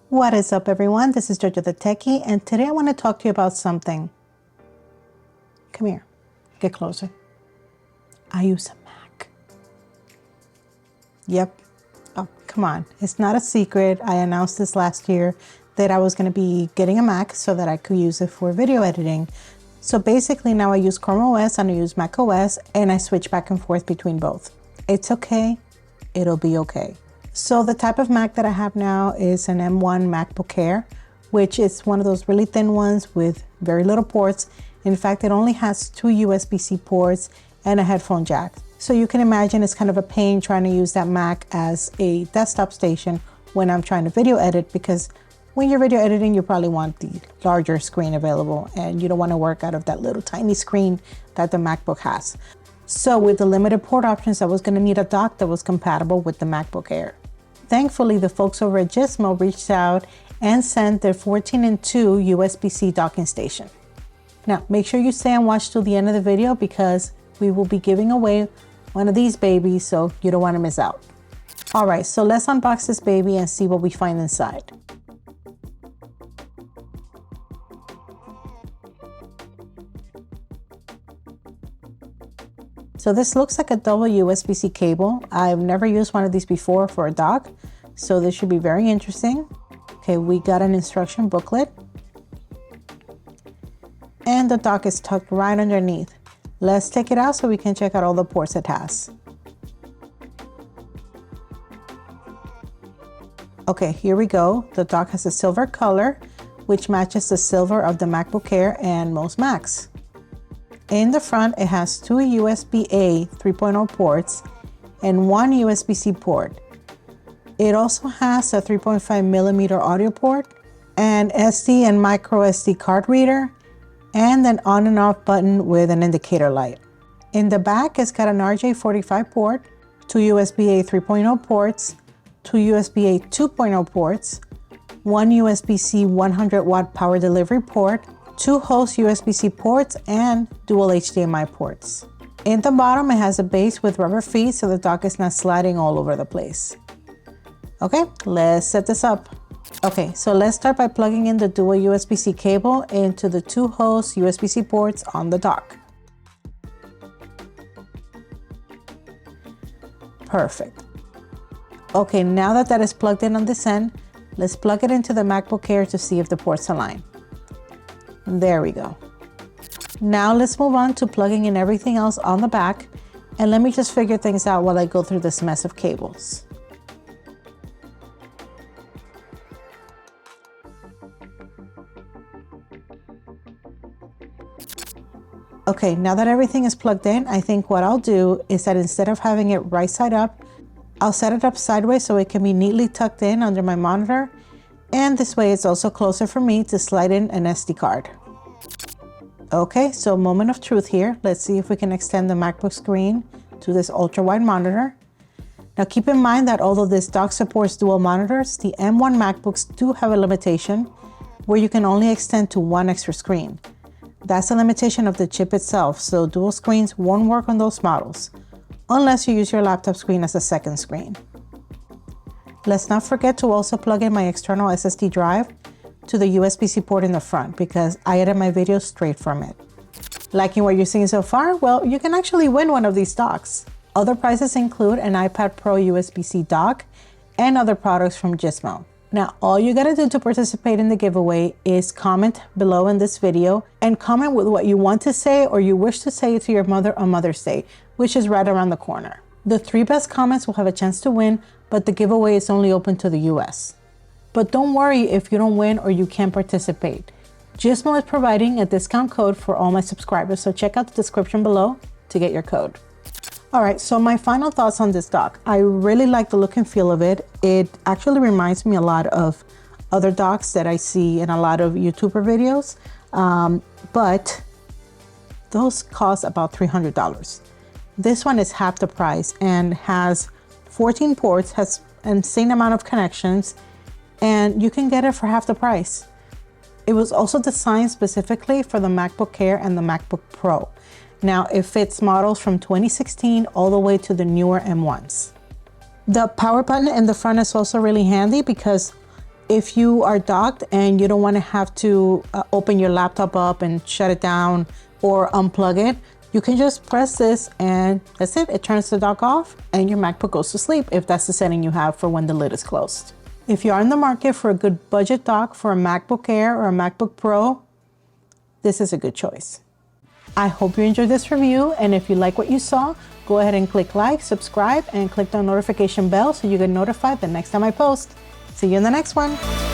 What is up, everyone? This is Jojo the Techie, and today I want to talk to you about something. Come here. Get closer. I use a Mac. Yep. Oh, come on. It's not a secret. I announced this last year that I was going to be getting a Mac so that I could use it for video editing. So basically now I use Chrome OS and I use Mac OS, and I switch back and forth between both. It's okay. It'll be okay. So the type of Mac that I have now is an M1 MacBook Air, which is one of those really thin ones with very little ports. In fact, it only has 2 USB-C ports and a headphone jack. So you can imagine it's kind of a pain trying to use that Mac as a desktop station when I'm trying to video edit, because when you're video editing, you probably want the larger screen available and you don't want to work out of that little tiny screen that the MacBook has. So with the limited port options, I was going to need a dock that was compatible with the MacBook Air. Thankfully, the folks over at Gizmo reached out and sent their 14-2 USB-C docking station. Now, make sure you stay and watch till the end of the video because we will be giving away one of these babies, so you don't want to miss out. All right, so let's unbox this baby and see what we find inside. So this looks like a double USB-C cable. I've never used one of these before for a dock, so this should be very interesting. Okay, we got an instruction booklet. And the dock is tucked right underneath. Let's take it out so we can check out all the ports it has. Okay, here we go. The dock has a silver color, which matches the silver of the MacBook Air and most Macs. In the front, it has 2 USB-A 3.0 ports and 1 USB-C port. It also has a 3.5mm audio port, an SD and micro SD card reader, and an on and off button with an indicator light. In the back, it's got an RJ45 port, 2 USB-A 3.0 ports, 2 USB-A 2.0 ports, 1 USB-C 100-watt power delivery port, 2 host USB-C ports, and dual HDMI ports. In the bottom, it has a base with rubber feet so the dock is not sliding all over the place. Okay, let's set this up. Okay, so let's start by plugging in the dual USB-C cable into the 2 host USB-C ports on the dock. Perfect. Okay, now that that is plugged in on this end, let's plug it into the MacBook Air to see if the ports align. There we go. Now let's move on to plugging in everything else on the back, and let me just figure things out while I go through this mess of cables. Okay, now that everything is plugged in, I think what I'll do is that instead of having it right side up, I'll set it up sideways so it can be neatly tucked in under my monitor, and this way it's also closer for me to slide in an SD card. Okay, so moment of truth here. Let's see if we can extend the MacBook screen to this ultra wide monitor. Now keep in mind that although this dock supports dual monitors, the M1 MacBooks do have a limitation where you can only extend to 1 extra screen. That's a limitation of the chip itself, so dual screens won't work on those models unless you use your laptop screen as a second screen. Let's not forget to also plug in my external SSD drive to the USB-C port in the front because I edit my videos straight from it. Liking what you're seeing so far? Well, you can actually win one of these docks. Other prizes include an iPad Pro USB-C dock and other products from Gizmo. Now, all you gotta do to participate in the giveaway is comment below in this video and comment with what you want to say or you wish to say to your mother on Mother's Day, which is right around the corner. The 3 best comments will have a chance to win, but the giveaway is only open to the US. But don't worry if you don't win or you can't participate. Gizmo is providing a discount code for all my subscribers, so check out the description below to get your code. All right, so my final thoughts on this dock. I really like the look and feel of it. It actually reminds me a lot of other docks that I see in a lot of YouTuber videos, but those cost about $300. This one is half the price and has 14 ports, has an insane amount of connections, and you can get it for half the price. It was also designed specifically for the MacBook Air and the MacBook Pro. Now it fits models from 2016 all the way to the newer M1s. The power button in the front is also really handy because if you are docked and you don't want to have to open your laptop up and shut it down or unplug it, you can just press this and that's it. It turns the dock off and your MacBook goes to sleep if that's the setting you have for when the lid is closed. If you are in the market for a good budget dock for a MacBook Air or a MacBook Pro, this is a good choice. I hope you enjoyed this review, and if you like what you saw, go ahead and click like, subscribe, and click the notification bell so you get notified the next time I post. See you in the next one.